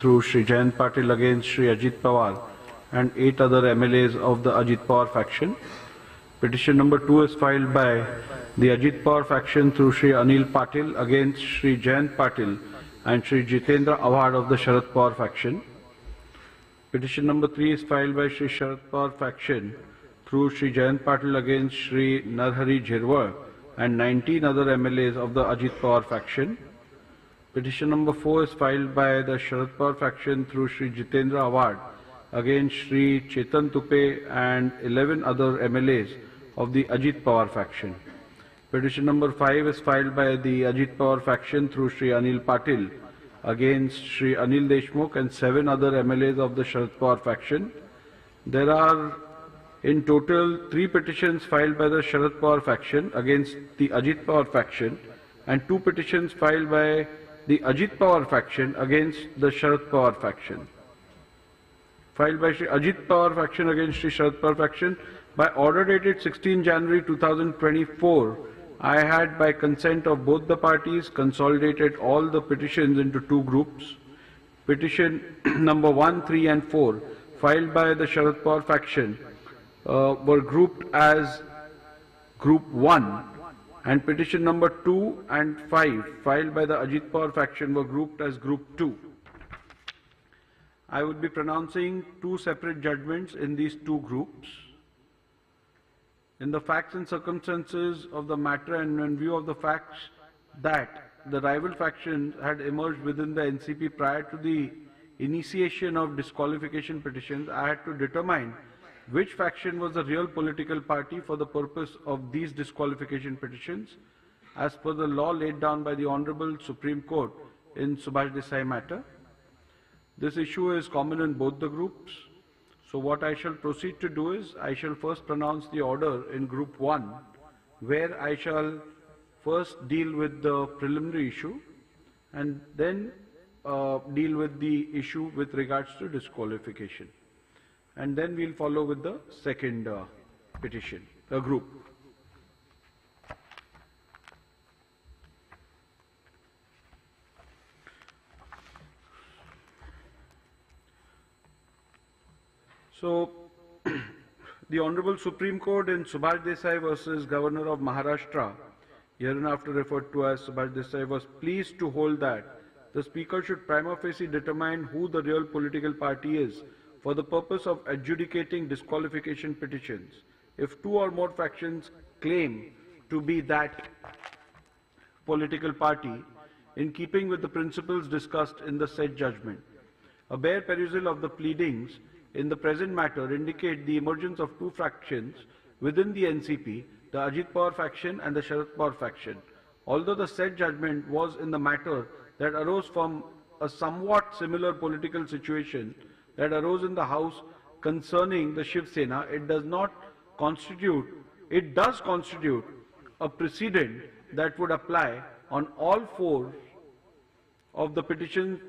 through Shri Jayant Patil against Shri Ajit Pawar and 8 other MLAs of the Ajit Pawar faction. Petition number 2 is filed by the Ajit Pawar faction through Shri Anil Patil against Shri Jayant Patil and Shri Jitendra Awad of the Sharad Pawar faction. Petition number 3 is filed by Shri Sharad Pawar faction through Shri Jayant Patil against Shri Narhari Jhirwar and 19 other MLAs of the Ajit Pawar faction. Petition number 4 is filed by the Sharad Pawar faction through Shri Jitendra Awad against Shri Chetan Tupe and 11 other MLAs of the Ajit Pawar faction. Petition number 5 is filed by the Ajit Pawar faction through Shri Anil Patil against Shri Anil Deshmukh and 7 other MLAs of the Sharad Pawar faction. There are in total 3 petitions filed by the Sharad Pawar faction against the Ajit Pawar faction and 2 petitions filed by the Ajit Pawar faction against the Sharad Pawar faction. Filed by Shri Ajit Pawar faction against Shri Sharad Pawar faction by order dated 16 January 2024, I had by consent of both the parties consolidated all the petitions into 2 groups. Petition number 1, 3 and 4 filed by the Sharad Pawar faction were grouped as Group 1, and petition number 2 and 5 filed by the Ajit Pawar faction were grouped as Group 2. I would be pronouncing 2 separate judgments in these 2 groups. In the facts and circumstances of the matter and in view of the facts that the rival factions had emerged within the NCP prior to the initiation of disqualification petitions, I had to determine which faction was the real political party for the purpose of these disqualification petitions as per the law laid down by the Honorable Supreme Court in Subhash Desai matter. This issue is common in both the groups. So what I shall proceed to do is, I shall first pronounce the order in Group 1, where I shall first deal with the preliminary issue and then deal with the issue with regards to disqualification. And then we'll follow with the second petition, group. So, the Honorable Supreme Court in Subhash Desai versus Governor of Maharashtra, hereinafter referred to as Subhash Desai, was pleased to hold that the Speaker should prima facie determine who the real political party is for the purpose of adjudicating disqualification petitions, if 2 or more factions claim to be that political party, in keeping with the principles discussed in the said judgment. A bare perusal of the pleadings in the present matter indicate the emergence of 2 factions within the NCP, the Ajit Pawar faction and the Sharad Pawar faction. Although the said judgment was in the matter that arose from a somewhat similar political situation that arose in the House concerning the Shiv Sena, it does constitute a precedent that would apply on all 4 of the petition's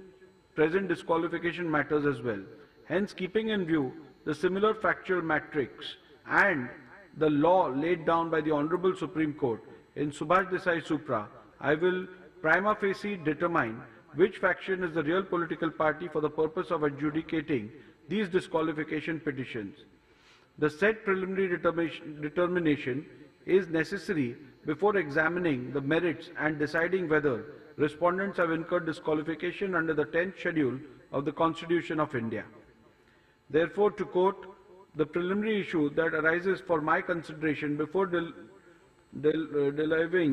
present disqualification matters as well. Hence, keeping in view the similar factual matrix and the law laid down by the Honorable Supreme Court in Subhash Desai Supra, I will prima facie determine which faction is the real political party for the purpose of adjudicating these disqualification petitions. The said preliminary determination is necessary before examining the merits and deciding whether respondents have incurred disqualification under the 10th schedule of the Constitution of India. Therefore, to quote, the preliminary issue that arises for my consideration before delivering